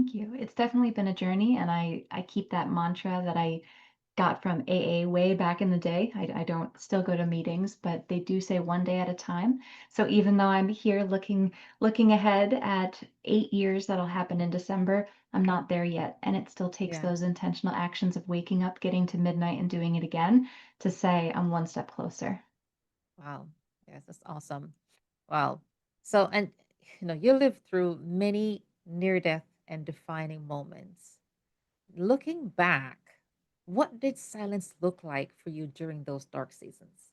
Thank you. It's definitely been a journey, and I keep that mantra that I got from AA way back in the day. I don't still go to meetings, but they do say one day at a time. So even though I'm here looking ahead at 8 years that'll happen in December, I'm not there yet. And it still takes Yeah. those intentional actions of waking up, getting to midnight, and doing it again to say I'm one step closer. Wow. Yes, that's awesome. Wow. So, and you lived through many near death and defining moments. Looking back, what did silence look like for you during those dark seasons?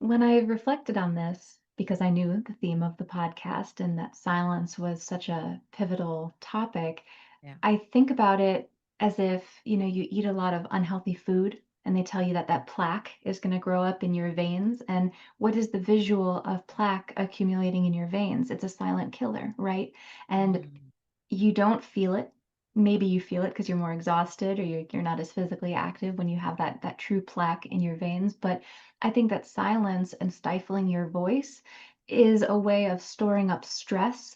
When I reflected on this, because I knew the theme of the podcast and that silence was such a pivotal topic, Yeah. I think about it as if, you eat a lot of unhealthy food and they tell you that that plaque is going to grow up in your veins. And what is the visual of plaque accumulating in your veins? It's a silent killer, right? And Mm, you don't feel it. Maybe you feel it because you're more exhausted or you're not as physically active when you have that true plaque in your veins. But I think that silence and stifling your voice is a way of storing up stress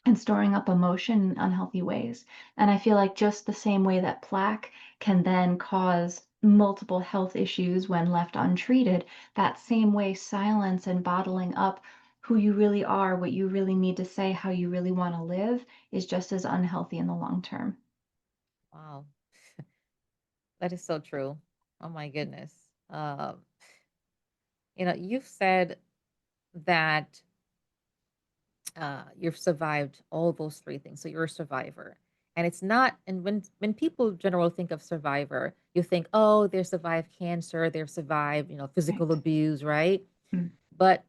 and storing up emotion in unhealthy ways. And I feel like just the same way that plaque can then cause multiple health issues when left untreated, that same way silence and bottling up who you really are, what you really need to say, how you really want to live is just as unhealthy in the long term. wow. That is so true. Oh my goodness. Um, you've said that you've survived all those three things. So you're a survivor. And it's not, and when people generally think of survivor, you think, oh, they survived cancer, they've survived, physical Right. abuse, right? Mm. But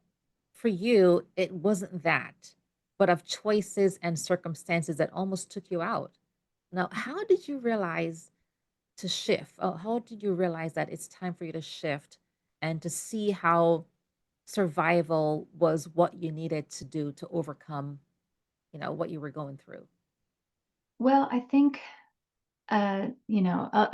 for you, it wasn't that, but of choices and circumstances that almost took you out. Now, how did you realize to shift? How did you realize that it's time for you to shift and to see how survival was what you needed to do to overcome, what you were going through? Well, I think a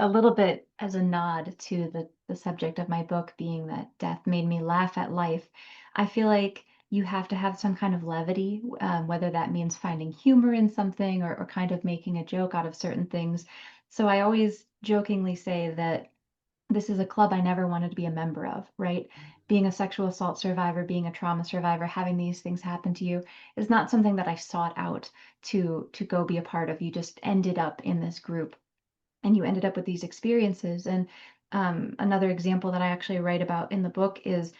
little bit as a nod to the subject of my book being that death made me laugh at life. I feel like you have to have some kind of levity, whether that means finding humor in something or kind of making a joke out of certain things. So I always jokingly say that this is a club I never wanted to be a member of, right? Being a sexual assault survivor, being a trauma survivor, having these things happen to you is not something that I sought out to go be a part of. You just ended up in this group and you ended up with these experiences. And another example that I actually write about in the book is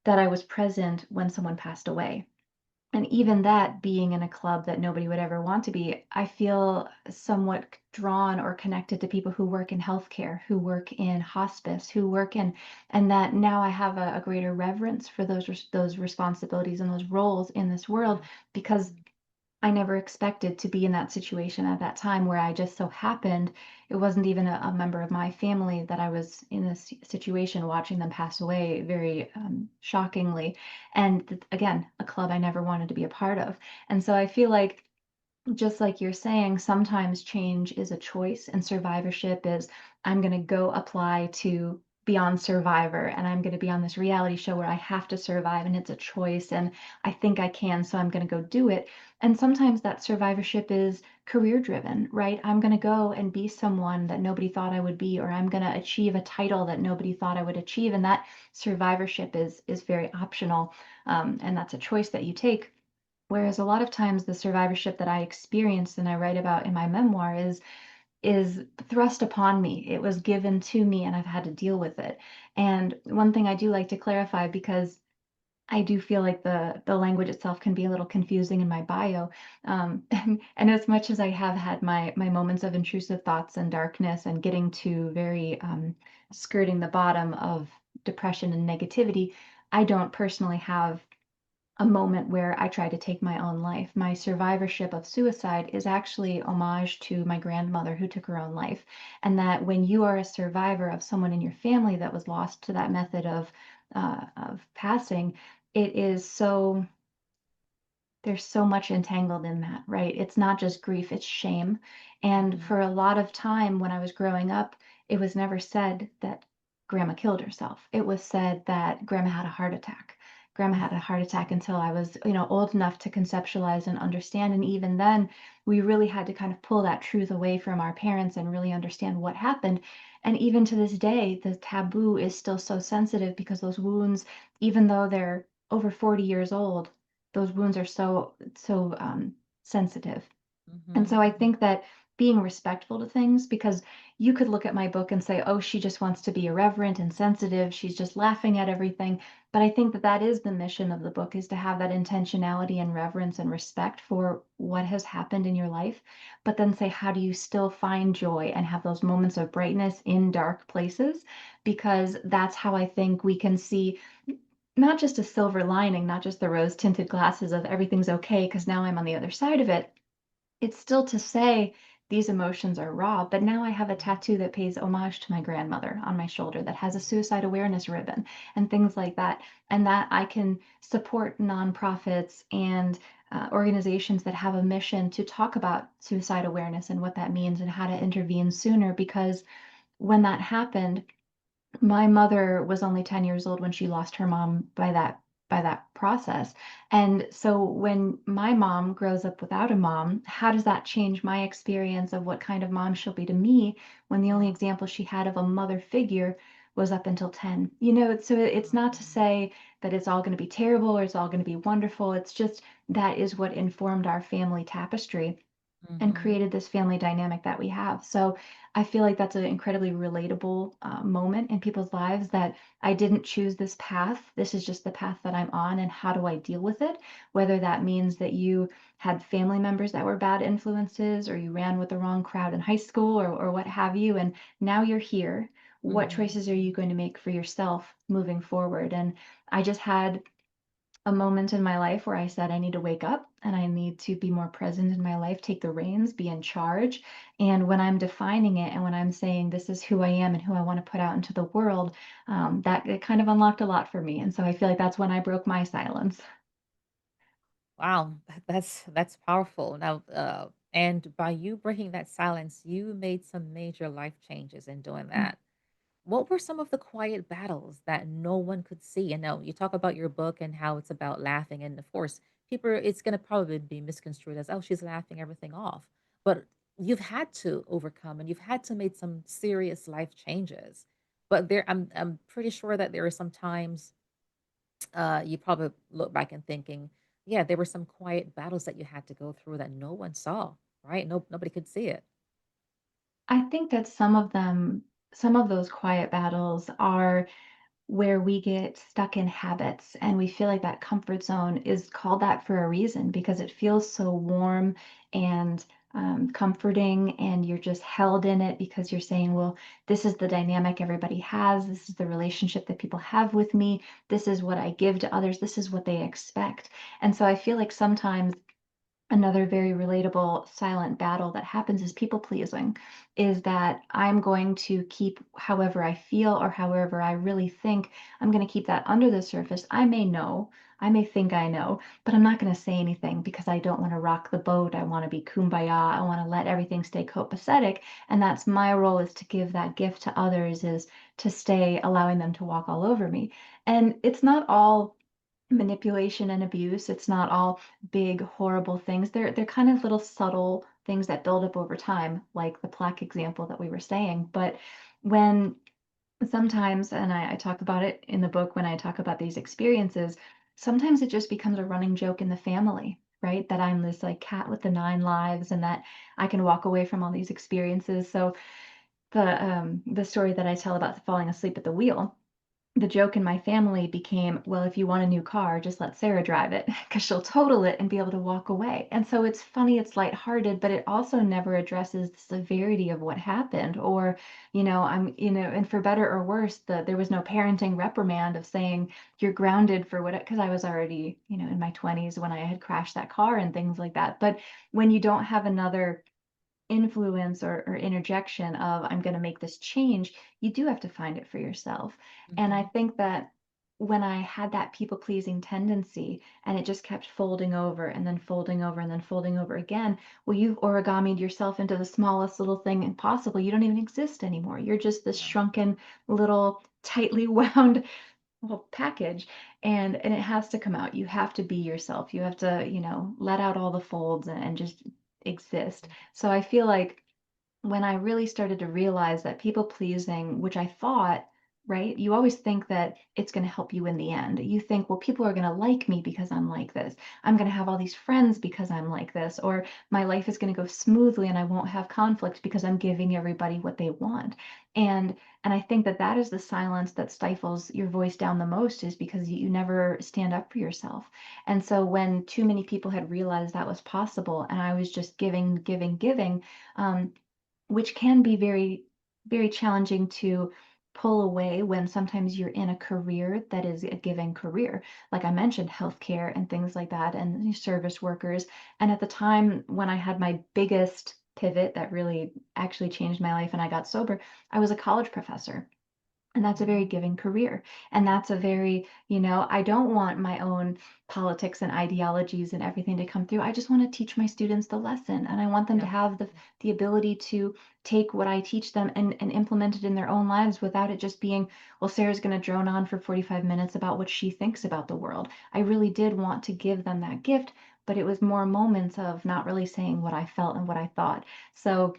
that I was present when someone passed away. And even that being in a club that nobody would ever want to be, I feel somewhat drawn or connected to people who work in healthcare, who work in hospice, who work in, and that now I have a greater reverence for those responsibilities and those roles in this world because Mhm. I never expected to be in that situation at that time where I just so happened it wasn't even a member of my family that I was in this situation watching them pass away very shockingly. And again, a club I never wanted to be a part of. And so I feel like just like you're saying, sometimes change is a choice, and survivorship is I'm going to go apply to Beyond Survivor, and I'm going to be on this reality show where I have to survive, and it's a choice, and I think I can, so I'm going to go do it. And sometimes that survivorship is career driven, right? I'm going to go and be someone that nobody thought I would be, or I'm going to achieve a title that nobody thought I would achieve, and that survivorship is very optional, and that's a choice that you take. Whereas a lot of times the survivorship that I experienced and I write about in my memoir is thrust upon me. It was given to me and I've had to deal with it. And one thing I do like to clarify because I do feel like the language itself can be a little confusing in my bio. And as much as I have had my moments of intrusive thoughts and darkness and getting to very skirting the bottom of depression and negativity, I don't personally have a moment where I tried to take my own life. My survivorship of suicide is actually homage to my grandmother who took her own life. And that when you are a survivor of someone in your family that was lost to that method of passing, it is so there's so much entangled in that, right? It's not just grief, it's shame. And Mhm. for a lot of time when I was growing up, it was never said that grandma killed herself. It was said that grandma had a heart attack. grandma had a heart attack until I was, old enough to conceptualize and understand. And even then, we really had to kind of pull that truth away from our parents and really understand what happened. And even to this day, the taboo is still so sensitive because those wounds, even though they're over 40 years old, those wounds are so sensitive. And Mhm, so I mhm, think that being respectful to things, because you could look at my book and say, oh, she just wants to be irreverent and sensitive. She's just laughing at everything. But I think that that is the mission of the book, is to have that intentionality and reverence and respect for what has happened in your life. But then say, how do you still find joy and have those moments of brightness in dark places? Because that's how I think we can see not just a silver lining, not just the rose tinted glasses of everything's okay, because now I'm on the other side of it. It's still to say these emotions are raw, but now I have a tattoo that pays homage to my grandmother on my shoulder that has a suicide awareness ribbon and things like that. And that I can support nonprofits and organizations that have a mission to talk about suicide awareness and what that means and how to intervene sooner. Because when that happened, my mother was only 10 years old when she lost her mom by that process. And so when my mom grows up without a mom, how does that change my experience of what kind of mom she'll be to me when the only yeah, example she had of a mother figure was up until 10? So it's not to mhm, say that it's all going to be terrible or it's all going to be wonderful. It's just that is what informed our family tapestry and mhm. created this family dynamic that we have. So I feel like that's an incredibly relatable moment in people's lives, that I didn't choose this path. This is just the path that I'm on, and how do I deal with it? Whether that means that you had family members that were bad influences, or you ran with the wrong crowd in high school, or what have you, and now you're here. What Mhm, choices are you mhm. going to make for yourself moving forward? And I just had a moment in my life where I said, I need to wake up and I need to be more present in my life, take the reins, be in charge. And when I'm defining it and when I'm saying this is who I am and who I want to put out into the world, that it kind of unlocked a lot for me. And so I feel like that's when I broke my silence. Wow, that's powerful. Now, and by you breaking that silence, you made some major life changes in doing Mm. that. What were some of the quiet battles that no one could see? And now you talk about your book and how it's about laughing, and of course, people it's going to probably be misconstrued as, oh, she's laughing everything off. But you've had to overcome and you've had to make some serious life changes. But I'm pretty sure that there are some times you probably look back and thinking, yeah, there were some quiet battles that you had to go through that no one saw, right? Nobody could see it. I think that some of those quiet battles are where we get stuck in habits, and we feel like that comfort zone is called that for a reason, because it feels so warm and comforting, and you're just held in it because you're saying, well, this is the dynamic everybody has, this is the relationship that people have with me, this is what I give to others, this is what they expect. And so I feel like sometimes another very relatable silent battle that happens is people pleasing, is that I'm going to keep however I feel or however I really think. I'm going to keep that under the surface. I may know, I may think I know, but I'm not going to say anything because I don't want to rock the boat. I want to be kumbaya. I want to let everything stay copacetic. And that's my role, is to give that gift to others, is to stay allowing them to walk all over me. And it's not all manipulation and abuse. It's not all big, horrible things. They're kind of little subtle things that build up over time, like the plaque example that we were saying. But when sometimes, and I talk about it in the book when I talk about these experiences, sometimes it just becomes a running joke in the family, right? That I'm this like cat with the nine lives and that I can walk away from all these experiences. So the story that I tell about falling asleep at the wheel, the joke in my family became, well, if you want a new car, just let Sarah drive it because she'll total it and be able to walk away. And so it's funny, it's lighthearted, but it also never addresses the severity of what happened. Or, and for better or worse, there was no parenting reprimand of saying you're grounded for what, because I was already, in my 20s when I had crashed that car and things like that. But when you don't have another influence or interjection of I'm going to make this change, you do have to find it for yourself. And I Mhm. think that when I had that people pleasing tendency and it just kept folding over and then folding over and then folding over again, well, you've origamied yourself into the smallest little thing possible. You don't even exist anymore. You're just this Yeah. shrunken little tightly wound package. And it has to come out. You have to be yourself. You have to, let out all the folds and just exist. So I feel like when I really started to realize that people pleasing, which I thought, right? You always think that it's going to help you in the end. You think, well, people are going to like me because I'm like this. I'm going to have all these friends because I'm like this, or my life is going to go smoothly and I won't have conflict because I'm giving everybody what they want. And and I think that that is the silence that stifles your voice down the most, is because you never stand up for yourself. And so when too many people had realized that was possible and I was just giving, giving, giving, um, which can be very, very challenging to pull away when sometimes you're in a career that is a given career. Like I mentioned, healthcare and things like that, and service workers. And at the time when I had my biggest pivot that really actually changed my life and I got sober, I was a college professor. And that's a very Mhm. giving career. And that's a very, I don't want my own politics and ideologies and everything to come through. I just want to teach my students the lesson. And I want them to Yeah. have the ability to take what I teach them and implement it in their own lives without it just being, well, Sarah's going to drone on for 45 minutes about what she thinks about the world. I really did want to give them that gift, but it was more moments of not really saying what I felt and what I thought. So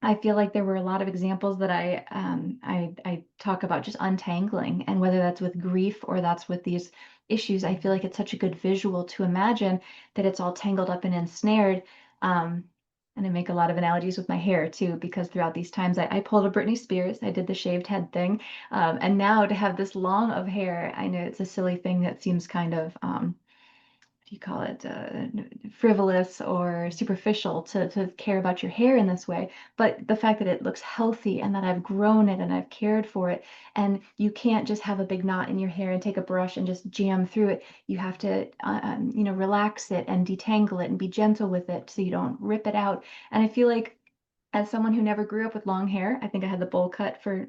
I feel like there were a lot of examples that I talk about just untangling, and whether that's with grief or that's with these issues, I feel like it's such a good visual to imagine that it's all tangled up and ensnared. Um, and I make a lot of analogies with my hair too, because throughout these times I pulled a Britney Spears, I did the shaved head thing, and now to have this long of hair, I know it's a silly thing that seems kind of do you call it, frivolous or superficial to care about your hair in this way. But the fact that it looks healthy and that I've grown it and I've cared for it, and you can't just have a big knot in your hair and take a brush and just jam through it. You have to, relax it and detangle it and be gentle with it so you don't rip it out. And I feel like as someone who never grew up with long hair, I think I had the bowl cut for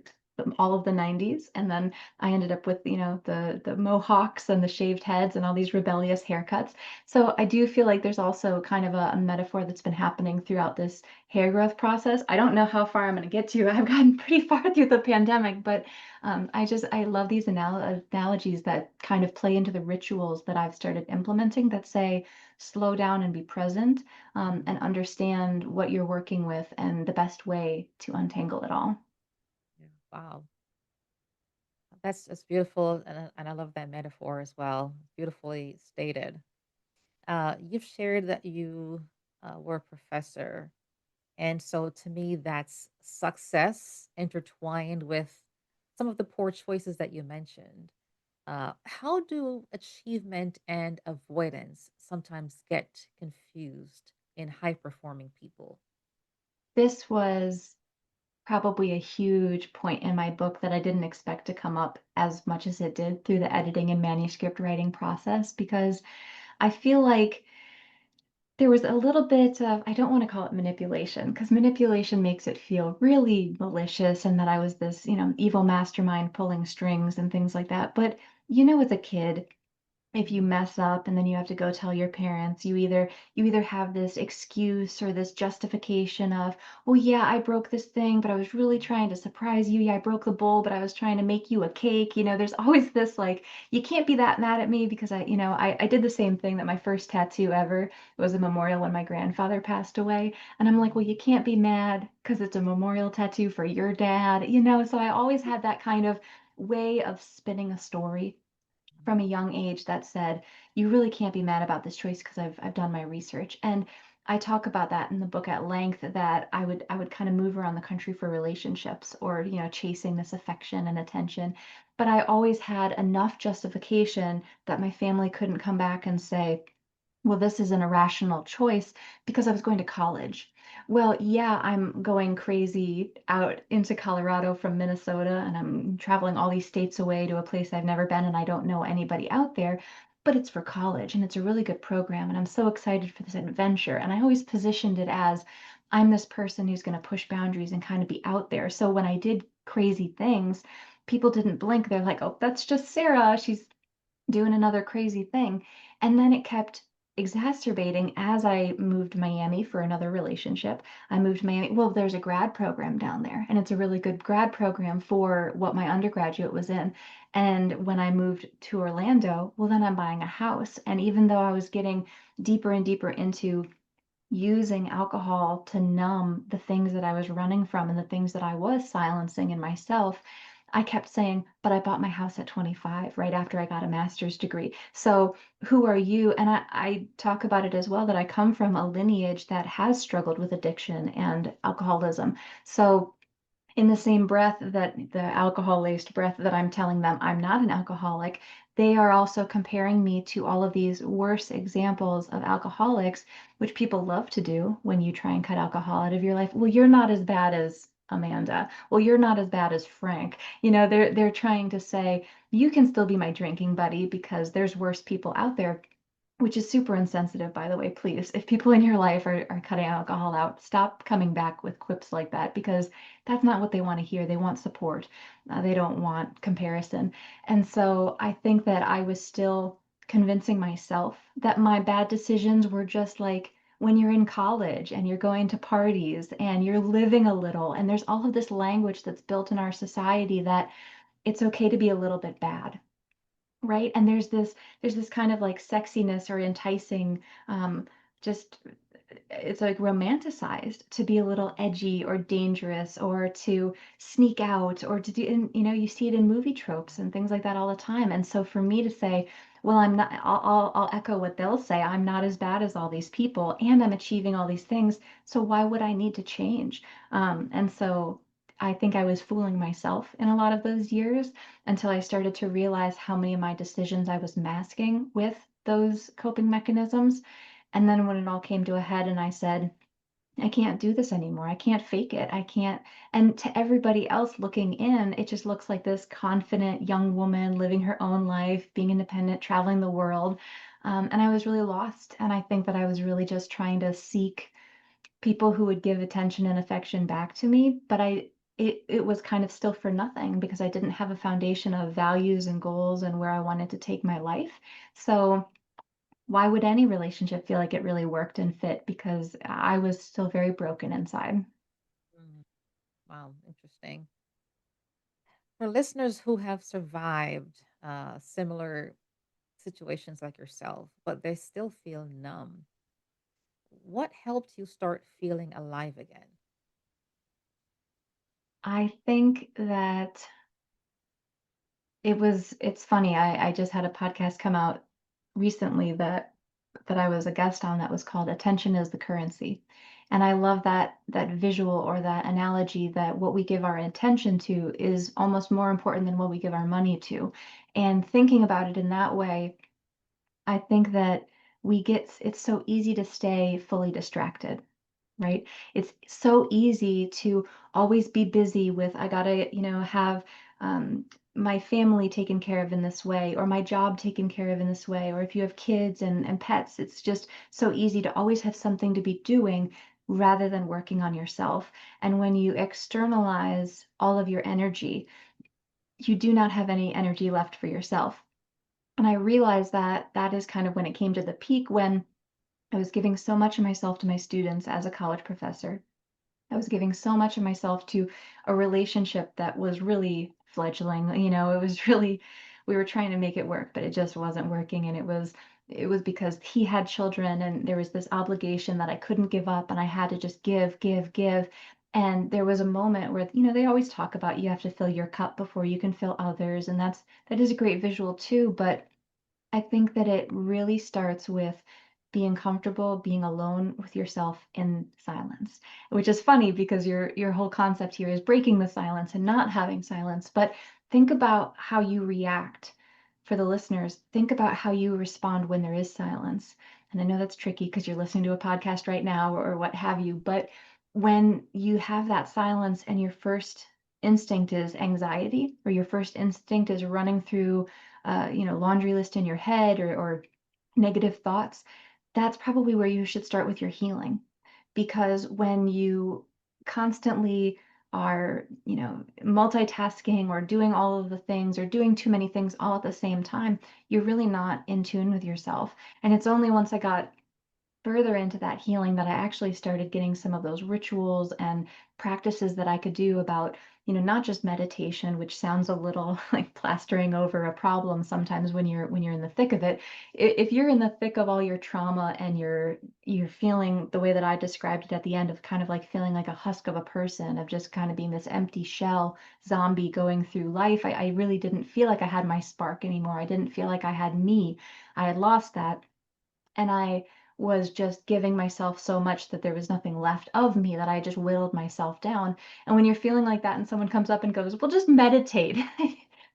all of the 90s, and then I ended up with, the mohawks and the shaved heads and all these rebellious haircuts. So I do feel like there's also kind of a metaphor that's been happening throughout this hair growth process. I don't know how far I'm going to get to. I've gotten pretty far through the pandemic, but I love these analogies that kind of play into the rituals that I've started implementing that say, slow down and be present, and understand what you're working with and the best way to untangle it all. Yeah. Wow. That's beautiful, and I love that metaphor as well. Beautifully stated. You've shared that you were a professor, and so to me, that's success intertwined with some of the poor choices that you mentioned. How do achievement and avoidance sometimes get confused in high performing people? This was probably a huge point in my book that I didn't expect to come up as much as it did through the editing and manuscript writing process, because I feel like there was a little bit of, I don't want to call it manipulation, because manipulation makes it feel really malicious and that I was this, evil mastermind pulling strings and things like that. But as a kid, if you mess up and then you have to go tell your parents, you either have this excuse or this justification of, oh yeah, I broke this thing, but I was really trying to surprise you. Yeah, I broke the bowl, but I was trying to make you a cake. There's always this, like, you can't be that mad at me because I did the same thing. That my first tattoo ever was a memorial when my grandfather passed away. And I'm like, well, you can't be mad because it's a memorial tattoo for your dad. So I always had that kind of way of spinning a story from a young age that said, you really can't be mad about this choice because I've done my research. And I talk about that in the book at length, that I would kind of move around the country for relationships, or chasing this affection and attention, but I always had enough justification that my family couldn't come back and say, well, this is an irrational choice because I was going to college. Well, yeah, I'm going crazy out into Colorado from Minnesota, and I'm traveling all these states away to a place I've never been and I don't know anybody out there, but it's for college and it's a really good program. And I'm so excited for this adventure. And I always positioned it as, I'm this person who's going to push boundaries and kind of be out there. So when I did crazy things, people didn't blink. They're like, oh, that's just Sarah. She's doing another crazy thing. And then it kept exacerbating as I moved to Miami for another relationship. I moved to Miami. Well, there's a grad program down there, and it's a really good grad program for what my undergraduate was in. And when I moved to Orlando, well, then I'm buying a house. And even though I was getting deeper and deeper into using alcohol to numb the things that I was running from and the things that I was silencing in myself, I kept saying, but I bought my house at 25, right after I got a master's degree. So who are you? And I talk about it as well that I come from a lineage that has struggled with addiction and alcoholism. So in the same breath that the alcohol laced breath that I'm telling them I'm not an alcoholic, they are also comparing me to all of these worse examples of alcoholics, which people love to do when you try and cut alcohol out of your life. Well, you're not as bad as Amanda. Well, you're not as bad as Frank. They're trying to say you can still be my drinking buddy because there's worse people out there, which is super insensitive, by the way. Please, if people in your life are cutting alcohol out, stop coming back with quips like that because that's not what they want to hear. They want support. They don't want comparison. And so I think that I was still convincing myself that my bad decisions were just like when you're in college and you're going to parties and you're living a little, and there's all of this language that's built in our society that it's okay to be a little bit bad, right? And there's this kind of like sexiness or enticing, just it's like romanticized to be a little edgy or dangerous or to sneak out or to do, and you see it in movie tropes and things like that all the time. And so for me to say, well, I'm not, I'll echo what they'll say. I'm not as bad as all these people and I'm achieving all these things. So why would I need to change? And so I think I was fooling myself in a lot of those years until I started to realize how many of my decisions I was masking with those coping mechanisms. And then when it all came to a head and I said, I can't do this anymore. I can't fake it. I can't. And to everybody else looking in, it just looks like this confident young woman living her own life, being independent, traveling the world. And I was really lost. And I think that I was really just trying to seek people who would give attention and affection back to me, but it was kind of still for nothing because I didn't have a foundation of values and goals and where I wanted to take my life. So why would any relationship feel like it really worked and fit? Because I was still very broken inside. Mm, wow, interesting. For listeners who have survived similar situations like yourself, but they still feel numb, what helped you start feeling alive again? I think that it's funny. I just had a podcast come out recently that I was a guest on that was called Attention is the Currency. And I love that visual or that analogy that what we give our attention to is almost more important than what we give our money to. And thinking about it in that way, I think that it's so easy to stay fully distracted, right? It's so easy to always be busy with, I gotta, have um, my family taken care of in this way, or my job taken care of in this way, or if you have kids and pets, it's just so easy to always have something to be doing rather than working on yourself. And when you externalize all of your energy, you do not have any energy left for yourself. And I realized that that is kind of when it came to the peak when I was giving so much of myself to my students as a college professor. I was giving so much of myself to a relationship that was really fledgling. It was really, we were trying to make it work, but it just wasn't working. And it was because he had children and there was this obligation that I couldn't give up and I had to just give, give, give. And there was a moment where, they always talk about you have to fill your cup before you can fill others. And that is a great visual too, but I think that it really starts with being comfortable being alone with yourself in silence, which is funny because your whole concept here is breaking the silence and not having silence. But think about how you react. For the listeners, think about how you respond when there is silence. And I know that's tricky because you're listening to a podcast right now or what have you, but when you have that silence and your first instinct is anxiety or your first instinct is running through laundry list in your head or negative thoughts, that's probably where you should start with your healing. Because when you constantly are, multitasking or doing all of the things or doing too many things all at the same time, you're really not in tune with yourself. And it's only once I got further into that healing that I actually started getting some of those rituals and practices that I could do about, not just meditation, which sounds a little like plastering over a problem sometimes when you're in the thick of it. If you're in the thick of all your trauma and you're feeling the way that I described it at the end of kind of like feeling like a husk of a person, of just kind of being this empty shell zombie going through life, I really didn't feel like I had my spark anymore. I didn't feel like I had me. I had lost that, and I was just giving myself so much that there was nothing left of me, that I just whittled myself down. And when you're feeling like that and someone comes up and goes, "Well, just meditate,"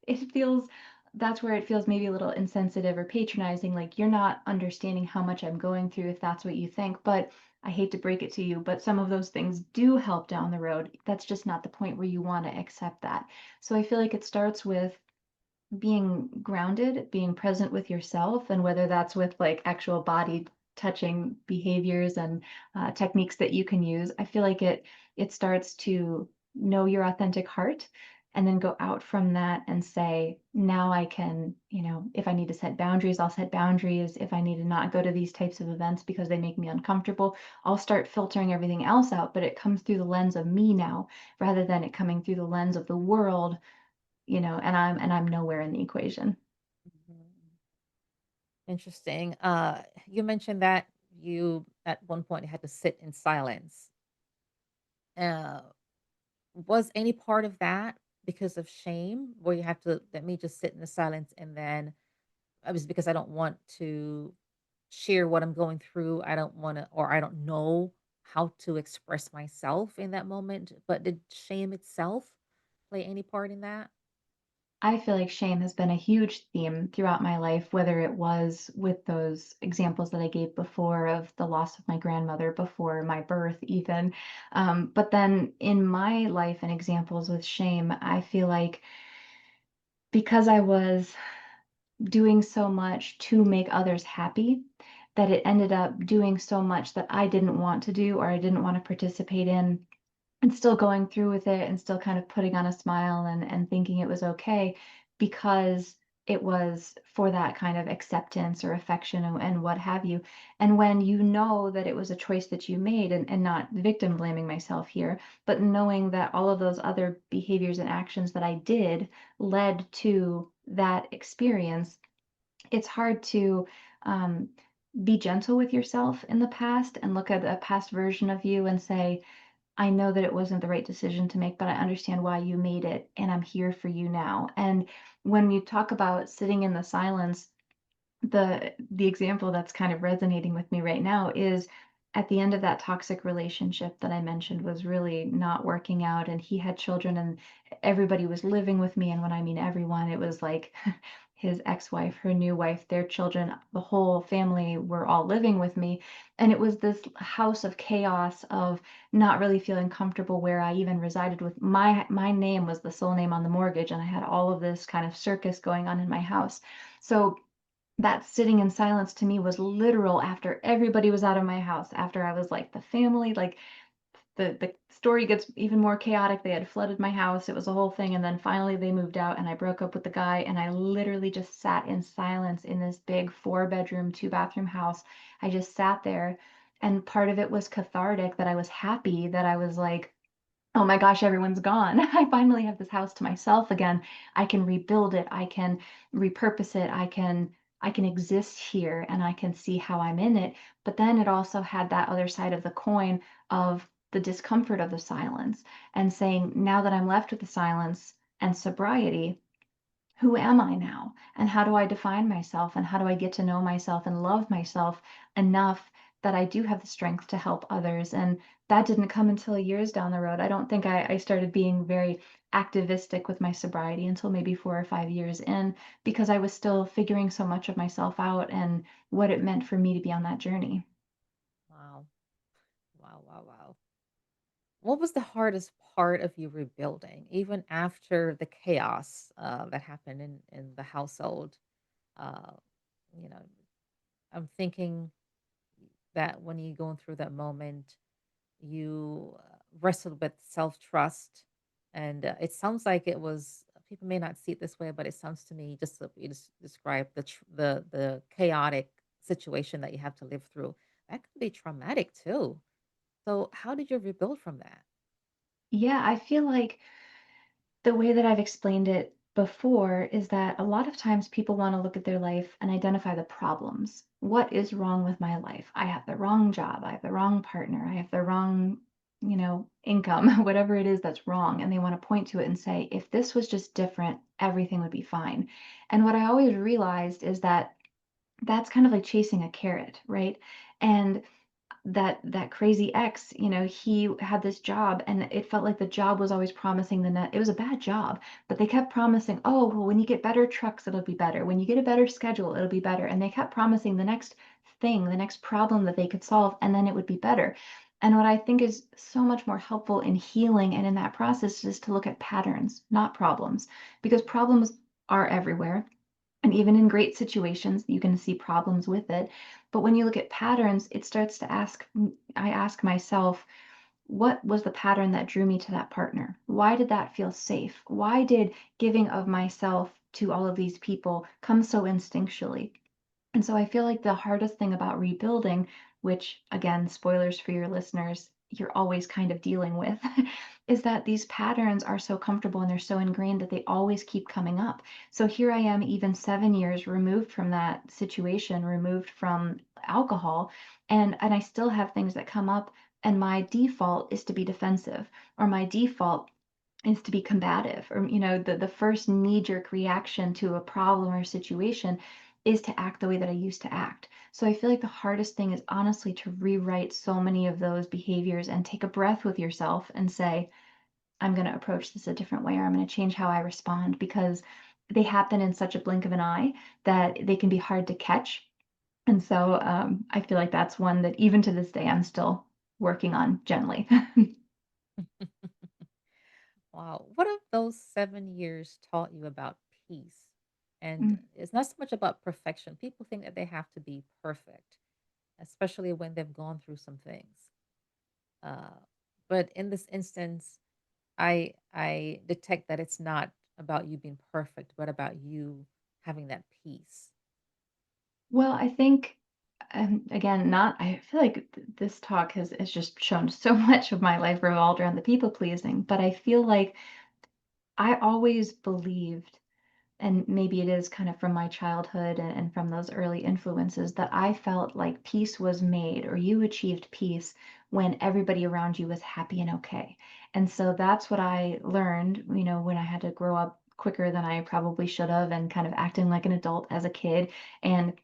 it feels that's where it feels maybe a little insensitive or patronizing, like you're not understanding how much I'm going through if that's what you think. But I hate to break it to you, but some of those things do help down the road. That's just not the point where you want to accept that. So I feel like it starts with being grounded, being present with yourself, and whether that's with like actual body touching behaviors and techniques that you can use. I feel like it starts to know your authentic heart, and then go out from that and say, now I can, if I need to set boundaries, I'll set boundaries. If I need to not go to these types of events because they make me uncomfortable, I'll start filtering everything else out, but it comes through the lens of me now, rather than it coming through the lens of the world, and I'm nowhere in the equation. Mhm. Interesting. You mentioned that you at one point had to sit in silence. Uh, was any part of that because of shame, where you have to let me just sit in the silence, and then it was because I don't want to share what I'm going through. I don't want to, or I don't know how to express myself in that moment. But did shame itself play any part in that? I feel like shame has been a huge theme throughout my life, whether it was with those examples that I gave before of the loss of my grandmother before my birth, even. But then in my life and examples with shame, I feel like because I was doing so much to make others happy, that it ended up doing so much that I didn't want to do or I didn't want to participate in, and still going through with it and still kind of putting on a smile and thinking it was okay, because it was for that kind of acceptance or affection and what have you. And when you know that it was a choice that you made, and not victim blaming myself here, but knowing that all of those other behaviors and actions that I did led to that experience, it's hard to um, be gentle with yourself in the past and look at a past version of you and say, I know that it wasn't the right decision to make, but I understand why you made it, and I'm here for you now. And when you talk about sitting in the silence, the example that's kind of resonating with me right now is at the end of that toxic relationship that I mentioned was really not working out, and he had children, and everybody was living with me. And when I mean everyone, it was like his ex-wife, her new wife, their children, the whole family were all living with me. And it was this house of chaos, of not really feeling comfortable where I even resided. With my name was the sole name on the mortgage, and I had all of this kind of circus going on in my house. So that sitting in silence to me was literal, after everybody was out of my house, after I was like the family, like the story gets even more chaotic. They had flooded my house. It was a whole thing. And then finally they moved out and I broke up with the guy, and I literally just sat in silence in this big 4-bedroom, 2-bathroom house. I just sat there, and part of it was cathartic, that I was happy, that I was like, oh my gosh, everyone's gone. I finally have this house to myself again. I can rebuild it. I can repurpose it. I can exist here, and I can see how I'm in it. But then it also had that other side of the coin of the discomfort of the silence, and saying, now that I'm left with the silence and sobriety, who am I now? And how do I define myself? And how do I get to know myself and love myself enough that I do have the strength to help others? And that didn't come until years down the road. I don't think I started being very activistic with my sobriety until maybe 4 or 5 years in, because I was still figuring so much of myself out and what it meant for me to be on that journey. Wow. Wow, wow, wow. What was the hardest part of you rebuilding, even after the chaos that happened in the household? Uh, you know, I'm thinking that when you going through that moment, you wrestled with self trust. And it sounds like it was people may not see it this way, but it sounds to me just that you just described the chaotic situation that you have to live through. That could be traumatic too. So how did you rebuild from that? Yeah, I feel like the way that I've explained it before is that a lot of times people want to look at their life and identify the problems. What is wrong with my life? I have the wrong job. I have the wrong partner. I have the wrong, income, whatever it is that's wrong. And they want to point to it and say, if this was just different, everything would be fine. And what I always realized is that that's kind of like chasing a carrot, right? And that crazy ex, he had this job and it felt like the job was always promising the net. It was a bad job, but they kept promising, oh, well, when you get better trucks, it'll be better. When you get a better schedule, it'll be better. And they kept promising the next thing, the next problem that they could solve, and then it would be better. And what I think is so much more helpful in healing and in that process is to look at patterns, not problems, because problems are everywhere. And even in great situations, you can see problems with it. But when you look at patterns, it starts to I ask myself, what was the pattern that drew me to that partner? Why did that feel safe? Why did giving of myself to all of these people come so instinctually? And so I feel like the hardest thing about rebuilding, which again, spoilers for your listeners, you're always kind of dealing with, is that these patterns are so comfortable and they're so ingrained that they always keep coming up. So here I am, even 7 years removed from that situation, removed from alcohol, and I still have things that come up, and my default is to be defensive, or my default is to be combative, or the first knee jerk reaction to a problem or situation is to act the way that I used to act. So I feel like the hardest thing is honestly to rewrite so many of those behaviors and take a breath with yourself and say, I'm going to approach this a different way, or I'm going to change how I respond, because they happen in such a blink of an eye that they can be hard to catch. And so I feel like that's one that even to this day I'm still working on gently. Wow. What have those 7 years taught you about peace? And it's not so much about perfection. People think that they have to be perfect, especially when they've gone through some things. Uh, but in this instance, I detect that it's not about you being perfect, but about you having that peace. Well, I think, again, not, I feel like this talk has just shown so much of my life revolved around the people pleasing, but I feel like I always believed, and maybe it is kind of from my childhood and from those early influences, that I felt like peace was made, or you achieved peace when everybody around you was happy and okay. And so that's what I learned, when I had to grow up quicker than I probably should have, and kind of acting like an adult as a kid. And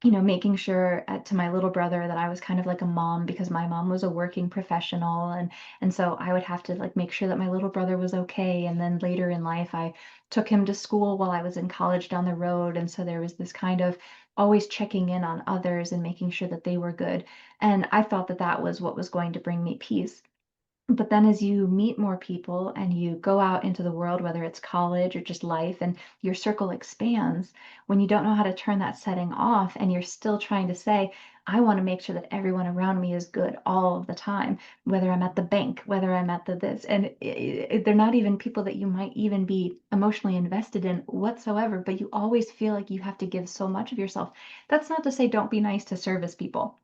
making sure to my little brother that I was kind of like a mom, because my mom was a working professional, and so I would have to like make sure that my little brother was okay. And then later in life, I took him to school while I was in college down the road, and so there was this kind of always checking in on others and making sure that they were good. And I thought that that was what was going to bring me peace. But then as you meet more people and you go out into the world, whether it's college or just life, and your circle expands, when you don't know how to turn that setting off and you're still trying to say, I want to make sure that everyone around me is good all of the time, whether I'm at the bank, whether I'm at the this, and they're not even people that you might even be emotionally invested in whatsoever, but you always feel like you have to give so much of yourself. That's not to say don't be nice to service people,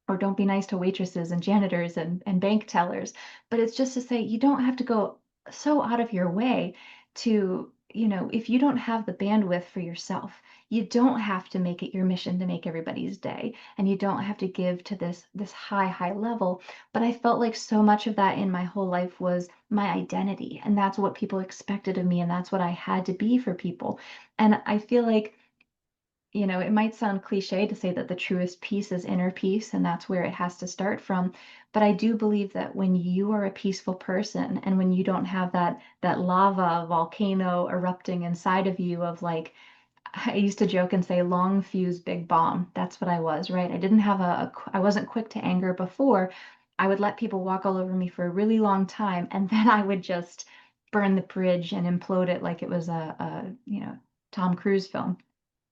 or don't be nice to waitresses and janitors and bank tellers. But it's just to say you don't have to go so out of your way to, if you don't have the bandwidth for yourself, you don't have to make it your mission to make everybody's day. And you don't have to give to this high level. But I felt like so much of that in my whole life was my identity. And that's what people expected of me. And that's what I had to be for people. And I feel like, it might sound cliche to say that the truest peace is inner peace, and that's where it has to start from. But I do believe that when you are a peaceful person, and when you don't have that lava volcano erupting inside of you of like, I used to joke and say long fuse big bomb. That's what I was, right? I didn't have I wasn't quick to anger before. I would let people walk all over me for a really long time, and then I would just burn the bridge and implode it like it was a Tom Cruise film.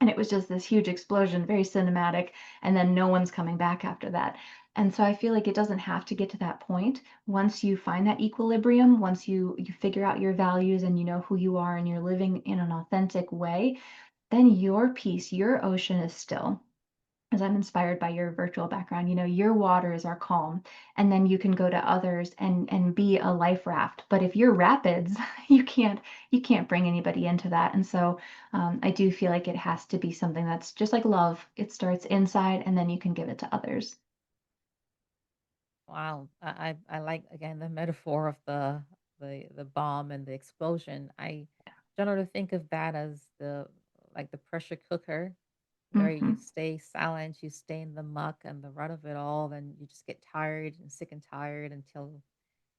And it was just this huge explosion, very cinematic, and then no one's coming back after that. And so I feel like it doesn't have to get to that point. Once you find that equilibrium, once you figure out your values and you know who you are and you're living in an authentic way, then your peace, your ocean is still. As I'm inspired by your virtual background, your waters are calm, and then you can go to others and be a life raft. But if you're rapids, you can't bring anybody into that. And so I do feel like it has to be something that's just like love. It starts inside, and then you can give it to others. Wow. I like again the metaphor of the bomb and the explosion. I generally think of that as the like the pressure cooker where you Hmm. stay silent, you stay in the muck and the rut of it all, then you just get tired and sick and tired until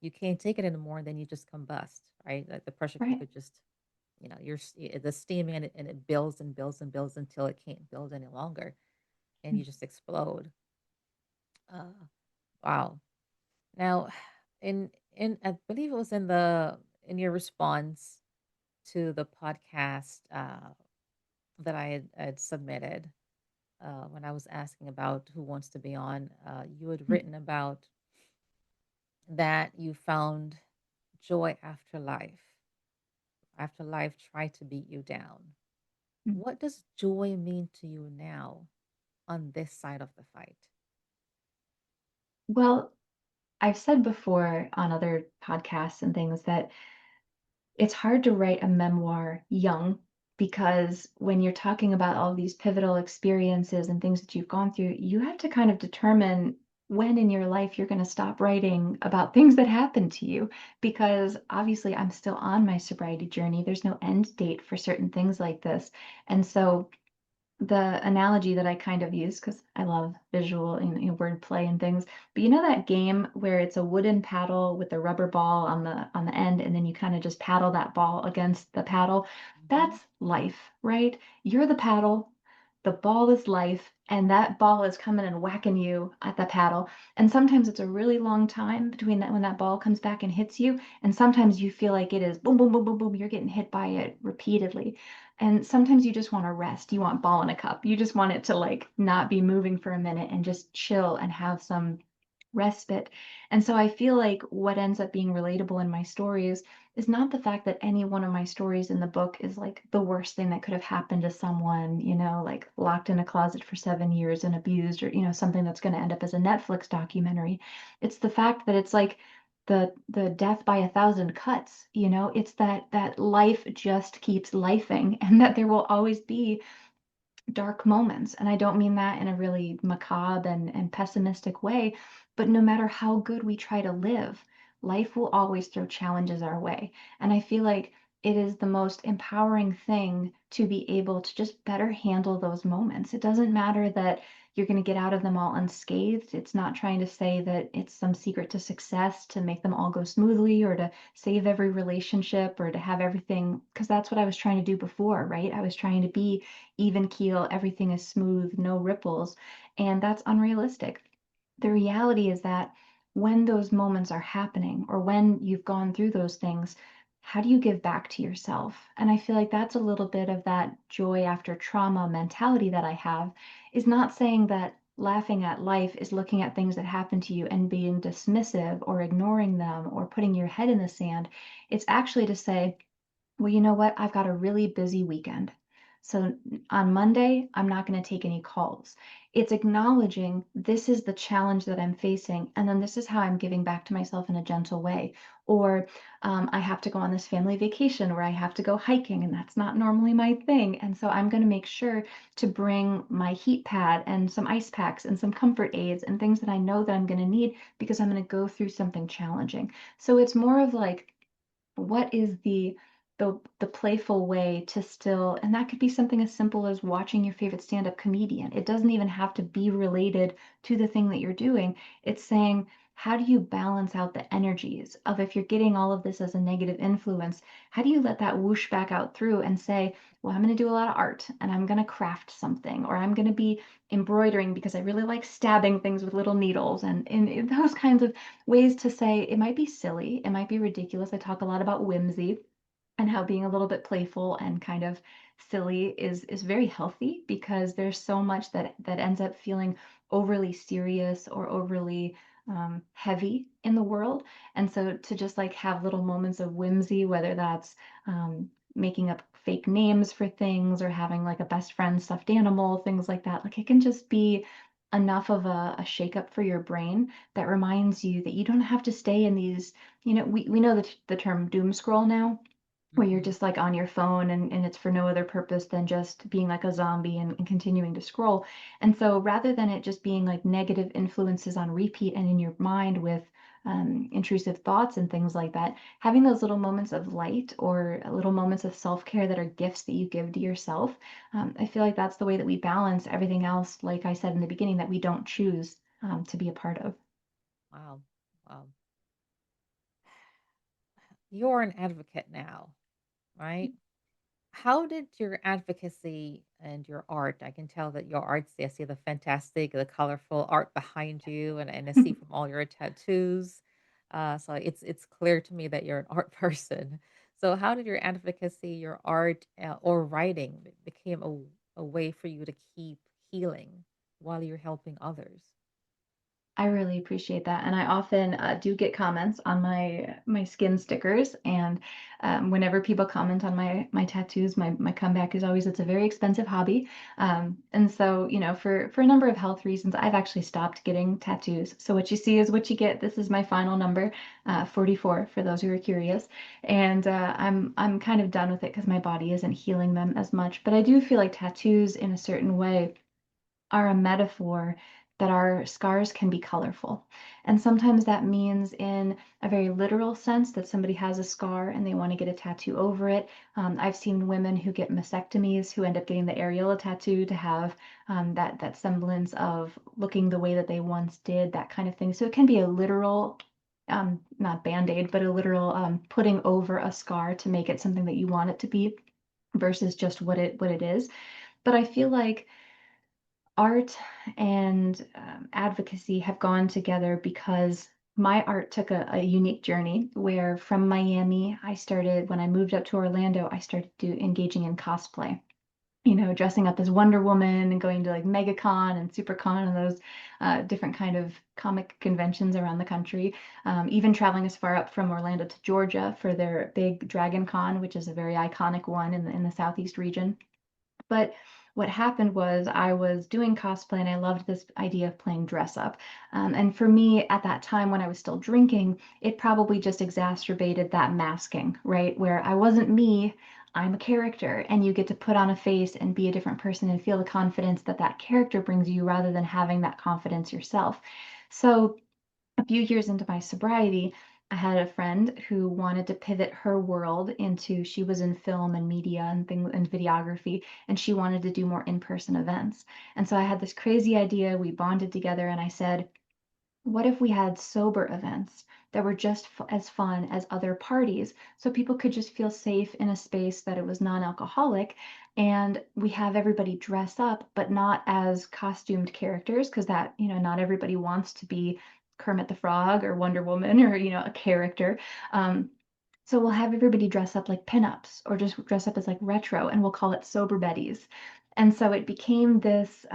you can't take it anymore, and then you just combust, right? Like the pressure Right. cooker just, the steaming and it builds and builds and builds until it can't build any longer, and you just explode. Uh, wow. Now, in I believe it was in your response to the podcast that I had submitted when I was asking about who wants to be on, you had Mm, written about that you found joy after life tried to beat you down. mm. What does joy mean to you now on this side of the fight? Well, I've said before on other podcasts and things that it's hard to write a memoir young because when you're talking about all these pivotal experiences and things that you've gone through, you have to kind of determine when in your life you're going to stop writing about things that happened to you. Because obviously, I'm still on my sobriety journey. There's no end date for certain things like this. And so the analogy that I kind of use because I love visual and wordplay and things. But you know that game where it's a wooden paddle with a rubber ball on the end, and then you kind of just paddle that ball against the paddle? Mhm. That's life, right? You're the paddle, the ball is life, and that ball is coming and whacking you at the paddle. And sometimes it's a really long time between that when that ball comes back and hits you, and sometimes you feel like it is boom, boom, boom, boom, boom. You're getting hit by it repeatedly. And sometimes you just want to rest. You want ball in a cup. You just want it to like not be moving for a minute and just chill and have some respite. And so I feel like what ends up being relatable in my stories is not the fact that any one of my stories in the book is like the worst thing that could have happened to someone, like locked in a closet for 7 years and abused, or, something that's going to end up as a Netflix documentary. It's the fact that it's like the death by a thousand cuts, it's that life just keeps lifing and that there will always be dark moments. And I don't mean that in a really macabre and pessimistic way, but no matter how good we try to live, life will always throw challenges our way. And I feel like it is the most empowering thing to be able to just better handle those moments. It doesn't matter that you're going to get out of them all unscathed. It's not trying to say that it's some secret to success to make them all go smoothly or to save every relationship or to have everything, because that's what I was trying to do before, right? I was trying to be even keel, everything is smooth, no ripples. And that's unrealistic. The reality is that when those moments are happening or when you've gone through those things, how do you give back to yourself? And I feel like that's a little bit of that joy after trauma mentality that I have, is not saying that laughing at life is looking at things that happen to you and being dismissive or ignoring them or putting your head in the sand. It's actually to say, well, you know what? I've got a really busy weekend. So on Monday, I'm not going to take any calls. It's acknowledging this is the challenge that I'm facing, and then this is how I'm giving back to myself in a gentle way. Or I have to go on this family vacation where I have to go hiking, and that's not normally my thing. And so I'm going to make sure to bring my heat pad and some ice packs and some comfort aids and things that I know that I'm going to need because I'm going to go through something challenging. So it's more of like, what is the playful way to still, and that could be something as simple as watching your favorite stand-up comedian. It doesn't even have to be related to the thing that you're doing. It's saying, how do you balance out the energies of, if you're getting all of this as a negative influence, how do you let that whoosh back out through and say, well, I'm going to do a lot of art and I'm going to craft something, or I'm going to be embroidering because I really like stabbing things with little needles, and those kinds of ways to say it might be silly, it might be ridiculous. I talk a lot about whimsy, and how being a little bit playful and kind of silly is very healthy because there's so much that ends up feeling overly serious or overly heavy in the world. And so to just like have little moments of whimsy, whether that's making up fake names for things or having like a best friend stuffed animal, things like that, like it can just be enough of a shake up for your brain that reminds you that you don't have to stay in these, we know the term doom scroll now, where you're Mhm. just like on your phone and it's for no other purpose than just being like a zombie and continuing to scroll. And so rather than it just being like negative influences on repeat and in your mind with intrusive thoughts and things like that, having those little moments of light or little moments of self-care that are gifts that you give to yourself, I feel like that's the way that we balance everything else, like I said in the beginning, that we don't choose to be a part of. Wow. Wow. You're an advocate now, right? How did your advocacy and your art, I can tell that your arts, I see the fantastic, the colorful art behind you, and I see from all your tattoos. So it's clear to me that you're an art person. So how did your advocacy, your art, or writing became a way for you to keep healing while you're helping others? I really appreciate that, and I often do get comments on my skin stickers. And whenever people comment on my tattoos, my comeback is always it's a very expensive hobby. And so for a number of health reasons, I've actually stopped getting tattoos. So what you see is what you get. This is my final number, 44, for those who are curious. And I'm kind of done with it because my body isn't healing them as much. But I do feel like tattoos, in a certain way, are a metaphor that our scars can be colorful. And sometimes that means in a very literal sense that somebody has a scar and they want to get a tattoo over it. I've seen women who get mastectomies who end up getting the areola tattoo to have that semblance of looking the way that they once did, that kind of thing. So it can be a literal, not band-aid, but a literal putting over a scar to make it something that you want it to be versus just what it is. But I feel like art and advocacy have gone together because my art took a unique journey where from Miami, I started, when I moved up to Orlando, I started engaging in cosplay. Dressing up as Wonder Woman and going to like MegaCon and SuperCon and those different kind of comic conventions around the country. Even traveling as far up from Orlando to Georgia for their big Dragon Con, which is a very iconic one in the Southeast region. But what happened was I was doing cosplay and I loved this idea of playing dress up. And for me at that time when I was still drinking, it probably just exacerbated that masking, right? Where I wasn't me, I'm a character, and you get to put on a face and be a different person and feel the confidence that that character brings you rather than having that confidence yourself. So a few years into my sobriety, I had a friend who wanted to pivot her world into, she was in film and media and things and videography, and she wanted to do more in-person events. And so I had this crazy idea. We bonded together, and I said, what if we had sober events that were just as fun as other parties so people could just feel safe in a space that it was non-alcoholic, and we have everybody dress up but not as costumed characters because that, not everybody wants to be Kermit the Frog or Wonder Woman or a character. So we'll have everybody dress up like pinups or just dress up as like retro, and we'll call it Sober Betties. And so it became this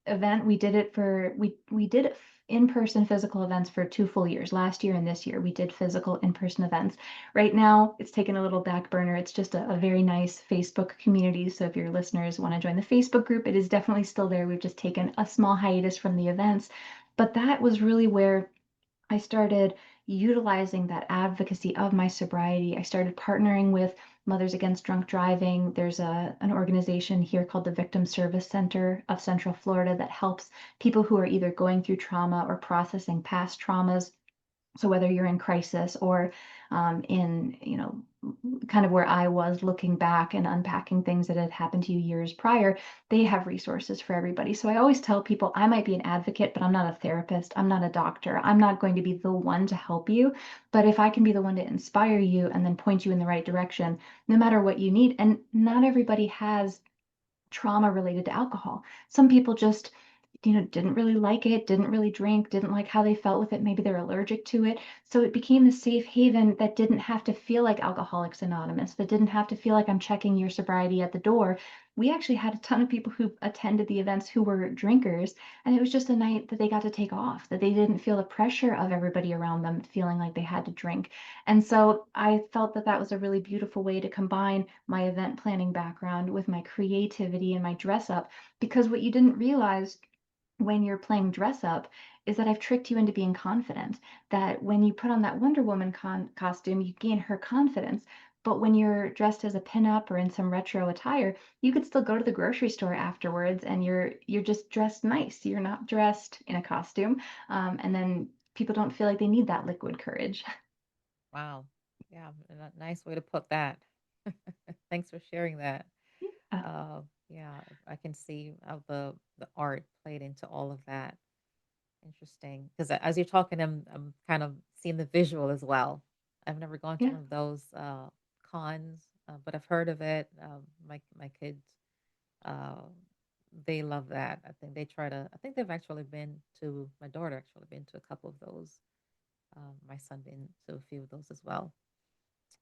event. We did it for we did in-person physical events for 2 full years. Last year and this year, we did physical in-person events. Right now, it's taken a little back burner. It's just a very nice Facebook community. So if your listeners want to join the Facebook group, it is definitely still there. We've just taken a small hiatus from the events. But that was really where I started utilizing that advocacy of my sobriety. I started partnering with Mothers Against Drunk Driving. There's an organization here called the Victim Service Center of Central Florida that helps people who are either going through trauma or processing past traumas. So whether you're in crisis or in, kind of where I was looking back and unpacking things that had happened to you years prior, they have resources for everybody. So I always tell people I might be an advocate, but I'm not a therapist. I'm not a doctor. I'm not going to be the one to help you. But if I can be the one to inspire you and then point you in the right direction, no matter what you need, and not everybody has trauma related to alcohol. Some people just didn't really like it, didn't really drink, didn't like how they felt with it. Maybe they're allergic to it. So it became a safe haven that didn't have to feel like Alcoholics Anonymous, that didn't have to feel like I'm checking your sobriety at the door. We actually had a ton of people who attended the events who were drinkers, and it was just a night that they got to take off, that they didn't feel the pressure of everybody around them feeling like they had to drink. And so I felt that that was a really beautiful way to combine my event planning background with my creativity and my dress up, because what you didn't realize when you're playing dress up is that I've tricked you into being confident. That when you put on that Wonder Woman costume, you gain her confidence. But when you're dressed as a pinup or in some retro attire, you could still go to the grocery store afterwards, and you're just dressed nice. You're not dressed in a costume, and then people don't feel like they need that liquid courage. Wow. Yeah, nice way to put that. Thanks for sharing that. Uh, Yeah, I can see how the art played into all of that. Interesting. Because as you're talking, I'm kind of seeing the visual as well. I've never gone to yeah. one of those cons, but I've heard of it. My kids, uh, they love that. I think they try to. I think they've actually been to. My daughter actually been to a couple of those. My son been to a few of those as well.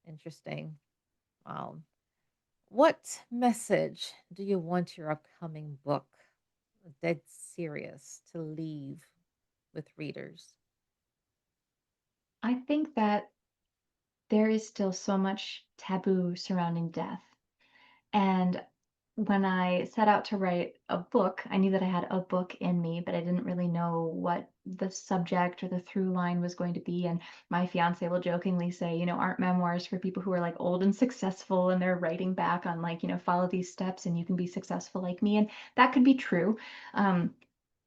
Interesting. Wow. What message do you want your upcoming book, Dead Serious, to leave with readers? I think that there is still so much taboo surrounding death. And when I set out to write a book, I knew that I had a book in me, but I didn't really know what the subject or the through line was going to be. And my fiance will jokingly say, aren't memoirs for people who are like old and successful and they're writing back on like, follow these steps and you can be successful like me. And that could be true. Um,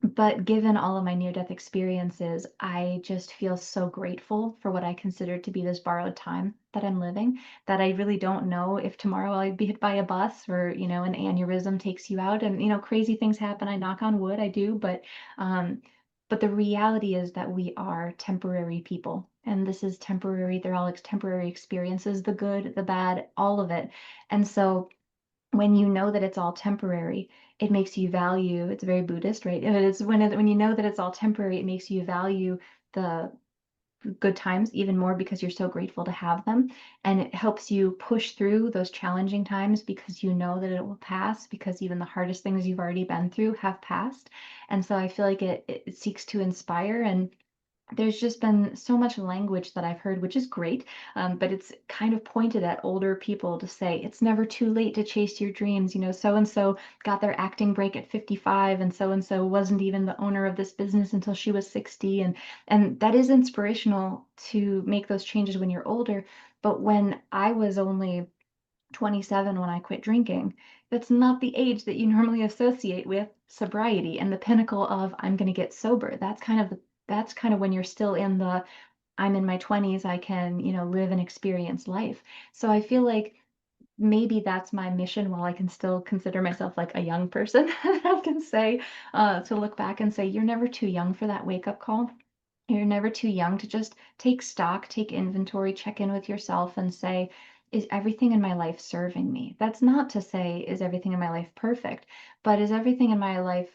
but given all of my near-death experiences, I just feel so grateful for what I consider to be this borrowed time that I'm living, that I really don't know if tomorrow I'll be hit by a bus or, an aneurysm takes you out and, crazy things happen. I knock on wood, I do, um, but the reality is that we are temporary people. And this is temporary. They're all temporary experiences, the good, the bad, all of it. And so when you know that it's all temporary, it makes you value, it's very Buddhist, right? It's when you know that it's all temporary, it makes you value the good times even more because you're so grateful to have them. And it helps you push through those challenging times because you know that it will pass, because even the hardest things you've already been through have passed. And so I feel like it seeks to inspire. And there's just been so much language that I've heard, which is great, but it's kind of pointed at older people to say it's never too late to chase your dreams. So and so got their acting break at 55, and so wasn't even the owner of this business until she was 60, and that is inspirational to make those changes when you're older. But when I was only 27 when I quit drinking, that's not the age that you normally associate with sobriety and the pinnacle of I'm going to get sober. That's kind of when you're still in the I'm in my 20s, I can, live and experience life. So I feel like maybe that's my mission while I can still consider myself like a young person. I can say, to look back and say, you're never too young for that wake up call. You're never too young to just take stock, take inventory, check in with yourself and say, is everything in my life serving me? That's not to say, is everything in my life perfect, but is everything in my life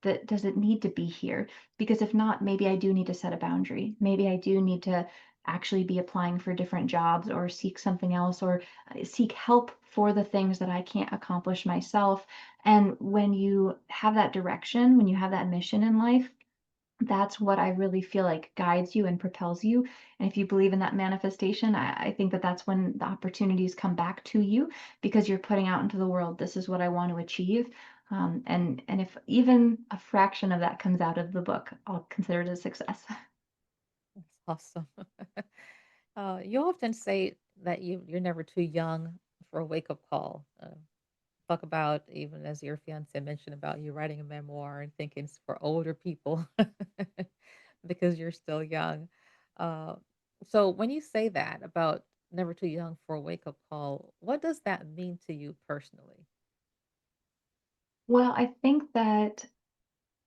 that does it need to be here? Because if not, maybe I do need to set a boundary. Maybe I do need to actually be applying for different jobs or seek something else or seek help for the things that I can't accomplish myself. And when you have that direction, when you have that mission in life, that's what I really feel like guides you and propels you. And if you believe in that manifestation, I think that that's when the opportunities come back to you because you're putting out into the world, this is what I want to achieve. And if even a fraction of that comes out of the book, I'll consider it a success. That's awesome. You often say that you're never too young for a wake up call. Talk about even as your fiance mentioned about you writing a memoir and thinking it's for older people because you're still young. Uh, so when you say that about never too young for a wake up call, what does that mean to you personally? Well, I think that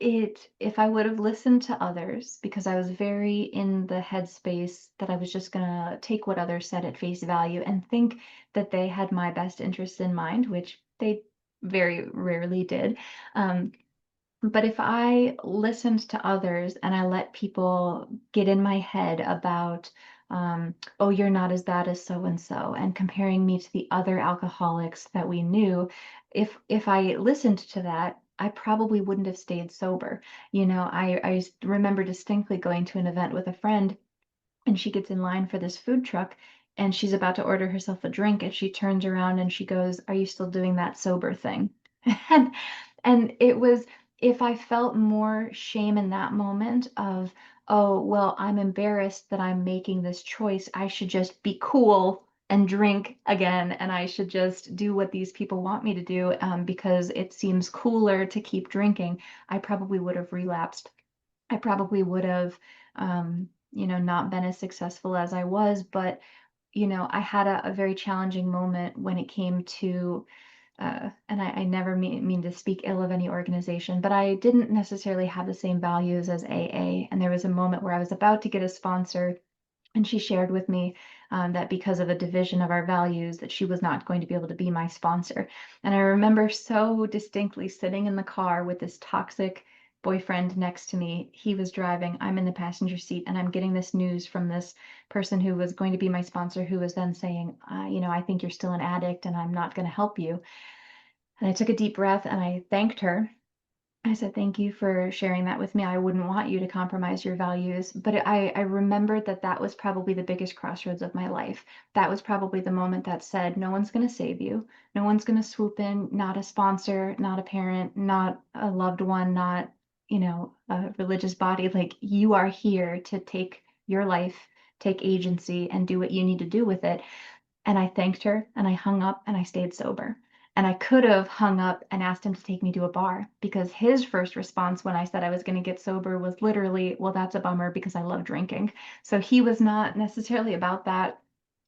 if I would have listened to others, because I was very in the headspace that I was just gonna take what others said at face value and think that they had my best interest in mind, which they very rarely did. Um, But if I listened to others and I let people get in my head about, oh, you're not as bad as so and so, and comparing me to the other alcoholics that we knew, if I listened to that, I probably wouldn't have stayed sober. Remember distinctly going to an event with a friend, and she gets in line for this food truck, and she's about to order herself a drink, and she turns around and she goes, "Are you still doing that sober thing?" and it was, if I felt more shame in that moment of, oh well, I'm embarrassed that I'm making this choice, I should just be cool and drink again, and I should just do what these people want me to do, because it seems cooler to keep drinking, I probably would have relapsed. I probably would have, not been as successful as I was. But, I had a very challenging moment when it came to, and I never mean to speak ill of any organization, but I didn't necessarily have the same values as AA. And there was a moment where I was about to get a sponsor, and she shared with me, that because of a division of our values, that she was not going to be able to be my sponsor. And I remember so distinctly sitting in the car with this toxic boyfriend next to me. He was driving, I'm in the passenger seat, and I'm getting this news from this person who was going to be my sponsor, who was then saying, I think you're still an addict and I'm not going to help you. And I took a deep breath and I thanked her. I said, "Thank you for sharing that with me. I wouldn't want you to compromise your values." But I remembered that that was probably the biggest crossroads of my life. That was probably the moment that said, no one's going to save you. No one's going to swoop in, not a sponsor, not a parent, not a loved one, not, a religious body. Like, you are here to take your life, take agency, and do what you need to do with it. And I thanked her and I hung up and I stayed sober. And I could have hung up and asked him to take me to a bar, because his first response when I said I was going to get sober was literally, "Well, that's a bummer because I love drinking." So he was not necessarily about that,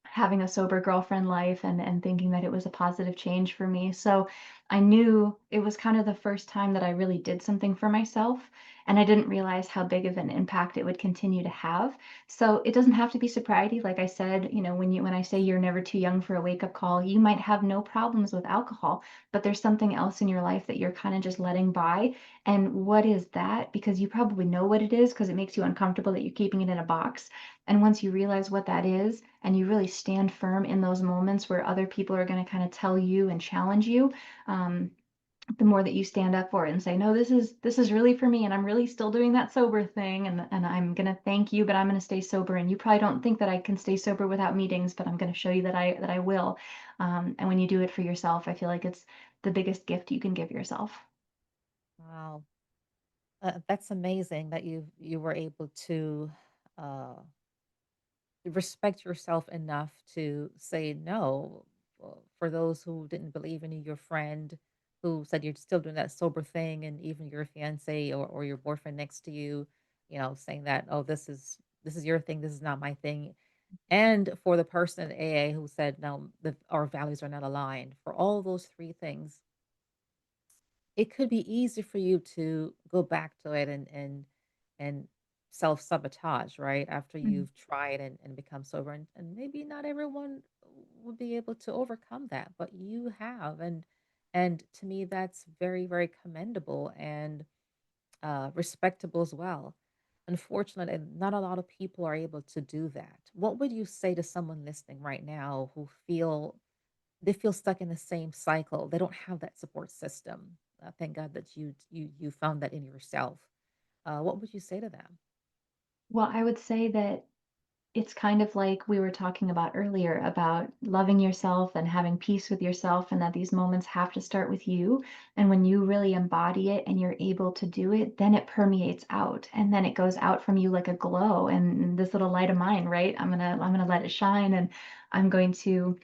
having a sober girlfriend life, and thinking that it was a positive change for me. So I knew it was kind of the first time that I really did something for myself, and I didn't realize how big of an impact it would continue to have. So it doesn't have to be sobriety. Like I said, when I say you're never too young for a wake-up call, you might have no problems with alcohol, but there's something else in your life that you're kind of just letting by. And what is that? Because you probably know what it is, because it makes you uncomfortable that you're keeping it in a box. And once you realize what that is, and you really stand firm in those moments where other people are going to kind of tell you and challenge you, um, the more that you stand up for it and say, no, this is really for me, and I'm really still doing that sober thing, and I'm going to thank you, but I'm going to stay sober. And you probably don't think that I can stay sober without meetings, but I'm going to show you that I will. And when you do it for yourself, I feel like it's the biggest gift you can give yourself. Wow. That's amazing that you were able to uh, respect yourself enough to say no. For those who didn't believe in you, your friend who said you're still doing that sober thing, and even your fiance or your boyfriend next to you, saying that, oh, this is your thing, this is not my thing. And for the person at AA who said, no, our values are not aligned. For all those three things, it could be easy for you to go back to it and self-sabotage, right? After Mhm. you've tried and become sober. And maybe not everyone would be able to overcome that, but you have. And to me, that's very, very commendable and respectable as well. Unfortunately, not a lot of people are able to do that. What would you say to someone listening right now who feel stuck in the same cycle? They don't have that support system. Thank God that you found that in yourself. What would you say to them? Well, I would say that it's kind of like we were talking about earlier, about loving yourself and having peace with yourself, and that these moments have to start with you. And when you really embody it and you're able to do it, then it permeates out, and then it goes out from you like a glow. And this little light of mine, right? I'm gonna let it shine, and I'm going to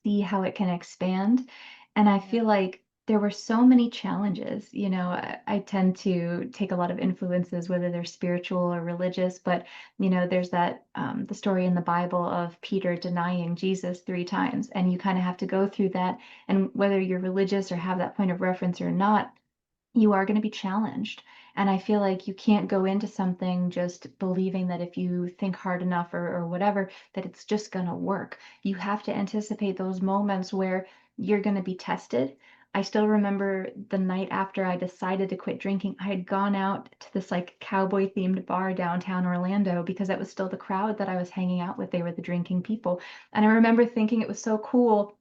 see how it can expand. And I Yeah. feel like there were so many challenges. I tend to take a lot of influences, whether they're spiritual or religious, but there's that, the story in the Bible of Peter denying Jesus 3 times, and you kind of have to go through that. And whether you're religious or have that point of reference or not, you are going to be challenged. And I feel like you can't go into something just believing that if you think hard enough, or whatever, that it's just going to work. You have to anticipate those moments where you're going to be tested. I still remember the night after I decided to quit drinking, I had gone out to this like cowboy themed bar downtown Orlando because that was still the crowd that I was hanging out with. They were the drinking people. And I remember thinking it was so cool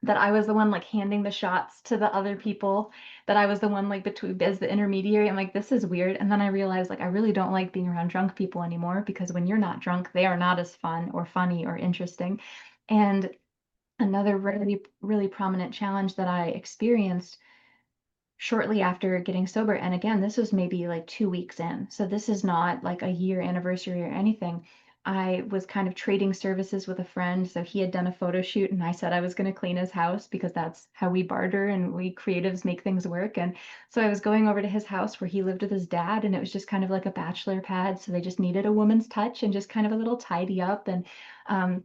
that I was the one like handing the shots to the other people, that I was the one like between as the intermediary. I'm like, this is weird. And then I realized like I really don't like being around drunk people anymore because when you're not drunk, they are not as fun or funny or interesting. And another really, really prominent challenge that I experienced shortly after getting sober, and again, this was maybe like 2 weeks in, so this is not like a year anniversary or anything. I was kind of trading services with a friend. So he had done a photo shoot, and I said I was going to clean his house because that's how we barter and we creatives make things work. And so I was going over to his house where he lived with his dad, and it was just kind of like a bachelor pad. So they just needed a woman's touch and just kind of a little tidy up. And um,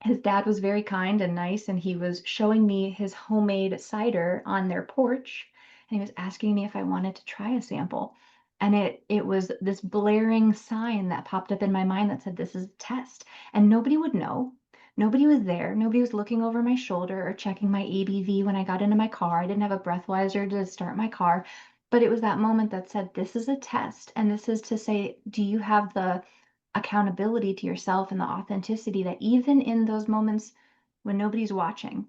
his dad was very kind and nice, and he was showing me his homemade cider on their porch, and he was asking me if I wanted to try a sample. And it was this blaring sign that popped up in my mind that said, this is a test. And nobody would know. Nobody was there. Nobody was looking over my shoulder or checking my ABV when I got into my car. I didn't have a breathalyzer to start my car. But it was that moment that said, this is a test. And this is to say, do you have the accountability to yourself and the authenticity that even in those moments when nobody's watching,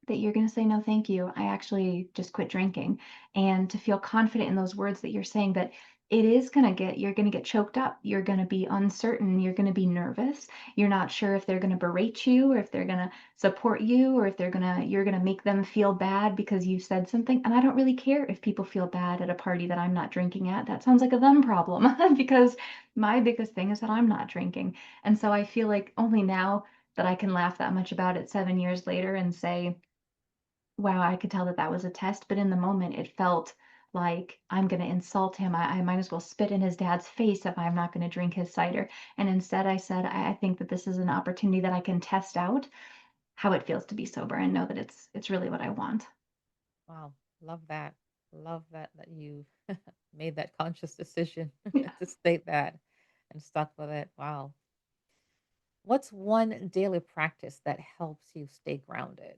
that you're going to say, no, thank you. I actually just quit drinking. And to feel confident in those words that you're saying, that it is going to get, you're going to get choked up. You're going to be uncertain. You're going to be nervous. You're not sure if they're going to berate you or if they're going to support you or if you're going to make them feel bad because you said something. And I don't really care if people feel bad at a party that I'm not drinking at. That sounds like a them problem because my biggest thing is that I'm not drinking. And so I feel like only now that I can laugh that much about it 7 years later and say, wow, I could tell that that was a test, but in the moment it felt like I'm going to insult him. I might as well spit in his dad's face if I'm not going to drink his cider. And instead I said, I think that this is an opportunity that I can test out how it feels to be sober and know that it's really what I want. Wow, love that. Love that you made that conscious decision Yeah. to state that and stuck with it. Wow. What's one daily practice that helps you stay grounded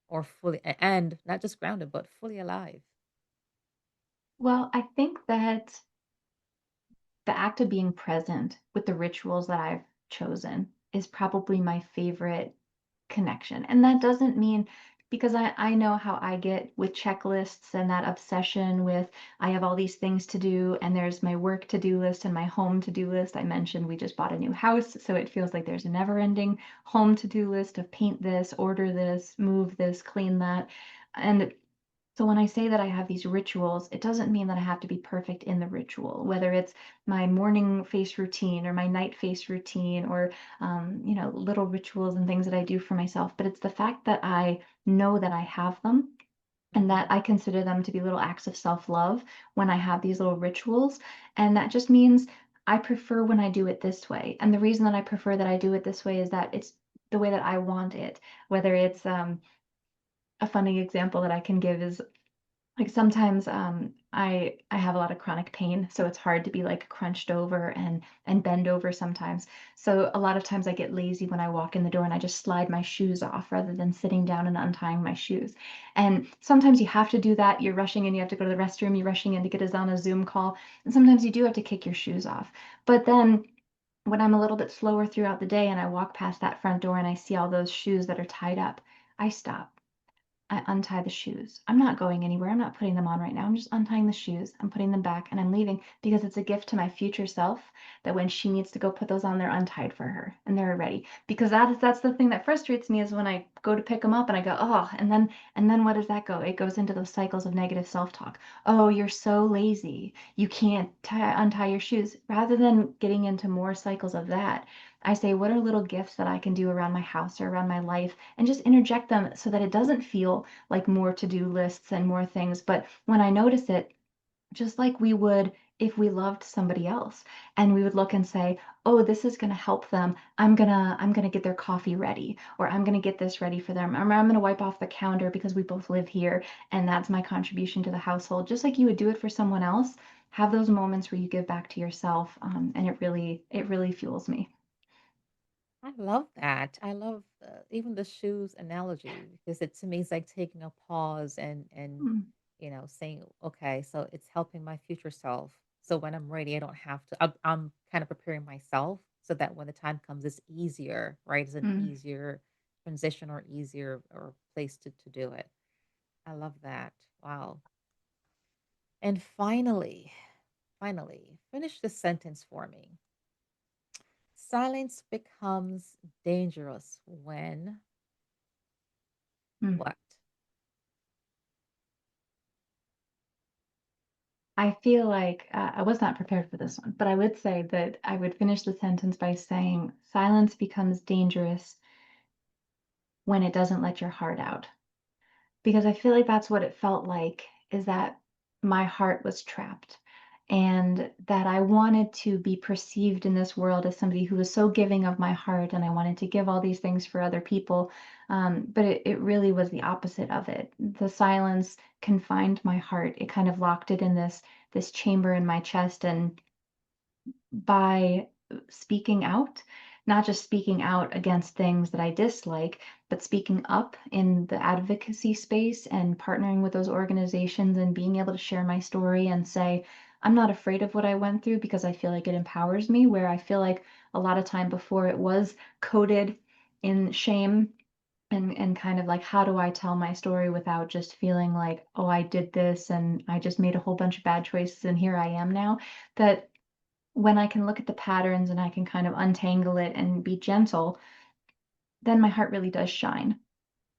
or fully and not just grounded, but fully alive? Well, I think that the act of being present with the rituals that I've chosen is probably my favorite connection. And that doesn't mean, because I know how I get with checklists and that obsession with I have all these things to do and there's my work to-do list and my home to-do list. I mentioned we just bought a new house, so it feels like there's a never-ending home to-do list of paint this, order this, move this, clean that. And so when I say that I have these rituals, it doesn't mean that I have to be perfect in the ritual, whether it's my morning face routine or my night face routine or, little rituals and things that I do for myself. But it's the fact that I know that I have them and that Hmm. I consider them to be little acts of self-love when I have these little rituals. And that just means I prefer when I do it this way. And the reason that I prefer that I do it this way is that it's the way that I want it, whether it's, a funny example that I can give is like sometimes I have a lot of chronic pain, so it's hard to be like crunched over and bend over sometimes. So a lot of times I get lazy when I walk in the door and I just slide my shoes off rather than sitting down and untying my shoes. And sometimes you have to do that. You're rushing in, you have to go to the restroom, you're rushing in to get us on a Zoom call, and sometimes you do have to kick your shoes off. But then when I'm a little bit slower throughout the day and I walk past that front door and I see all those shoes that are tied up, I stop. I untie the shoes. I'm not going anywhere. I'm not putting them on right now. I'm just untying the shoes. I'm putting them back and I'm leaving because it's a gift to my future self that when she needs to go put those on, they're untied for her and they're ready. Because that's the thing that frustrates me is when I go to pick them up and I go, oh, and then what does that go? It goes into those cycles of negative self-talk. Oh, you're so lazy. You can't untie your shoes. Rather than getting into more cycles of that, I say, what are little gifts that I can do around my house or around my life and just interject them so that it doesn't feel like more to-do lists and more things. But when I notice it, just like we would if we loved somebody else and we would look and say, oh, this is going to help them. I'm going to get their coffee ready, or I'm going to get this ready for them, or I'm going to wipe off the counter because we both live here and that's my contribution to the household. Just like you would do it for someone else, have those moments where you give back to yourself, and it really fuels me. I love that. I love even the shoes analogy because it to me is like taking a pause and Mm, saying, okay, so it's helping my future self. So when I'm ready, I don't have to. I'm kind of preparing myself so that when the time comes, it's easier, right? It's an mm. easier transition or easier or place to do it. I love that. Wow. And finally, finish the sentence for me. Silence becomes dangerous when Mm. what? I feel like I was not prepared for this one, but I would say that I would finish the sentence by saying silence becomes dangerous when it doesn't let your heart out. Because I feel like that's what it felt like, is that my heart was trapped, and that I wanted to be perceived in this world as somebody who was so giving of my heart, and I wanted to give all these things for other people. But it really was the opposite of it. The silence confined my heart. It kind of locked it in this chamber in my chest, and by speaking out, not just speaking out against things that I dislike, but speaking up in the advocacy space and partnering with those organizations and being able to share my story and say, I'm not afraid of what I went through because I feel like it empowers me, where I feel like a lot of time before it was coded in shame and kind of like, how do I tell my story without just feeling like, oh, I did this and I just made a whole bunch of bad choices and here I am now. That when I can look at the patterns and I can kind of untangle it and be gentle, then my heart really does shine.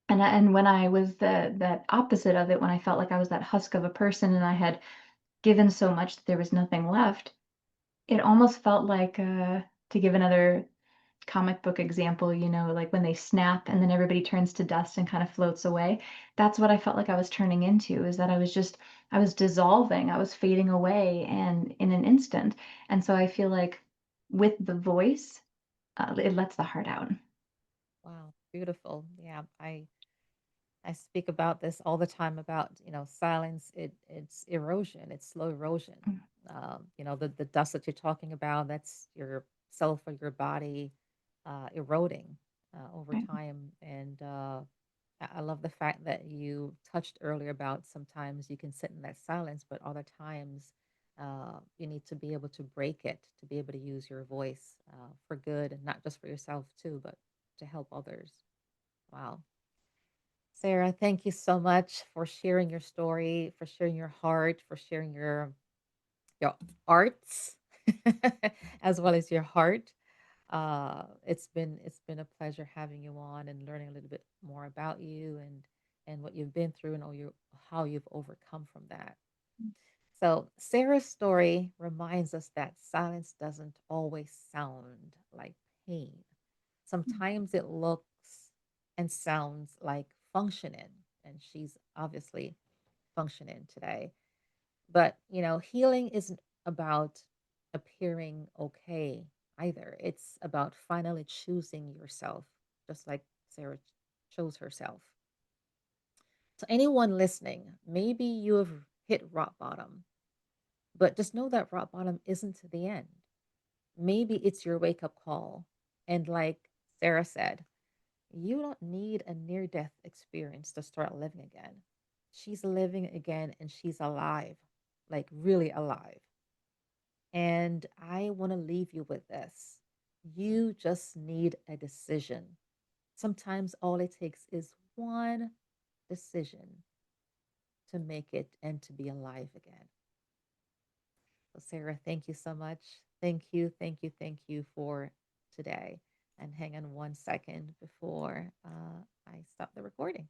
And when I was that opposite of it, when I felt like I was that husk of a person and I had given so much that there was nothing left, it almost felt like, to give another comic book example, like when they snap and then everybody turns to dust and kind of floats away. That's what I felt like I was turning into, is that I was dissolving, I was fading away and in an instant. And so I feel like with the voice, it lets the heart out. Wow, beautiful. Yeah, I speak about this all the time about, silence, it's erosion, it's slow erosion. Mm, The dust that you're talking about, that's your self or your body eroding over right. time. And I love the fact that you touched earlier about sometimes you can sit in that silence, but other times you need to be able to break it, to be able to use your voice for good, and not just for yourself too, but to help others. Wow. Sarah, thank you so much for sharing your story, for sharing your heart, for sharing your arts as well as your heart. It's been a pleasure having you on and learning a little bit more about you and what you've been through and how you've overcome from that. So Sarah's story reminds us that silence doesn't always sound like pain. Mm, Sometimes it looks and sounds like functioning, and she's obviously functioning today. But, healing isn't about appearing okay either. It's about finally choosing yourself, just like Sarah chose herself. So, anyone listening, maybe you have hit rock bottom, but just know that rock bottom isn't the end. Maybe it's your wake up call. And like Sarah said, you don't need a near death experience to start living again. She's living again and she's alive, like really alive. And I want to leave you with this. You just need a decision. Sometimes all it takes is one decision to make it and to be alive again. So, Sarah, thank you so much. Thank you for today. And hang on one second before I stop the recording.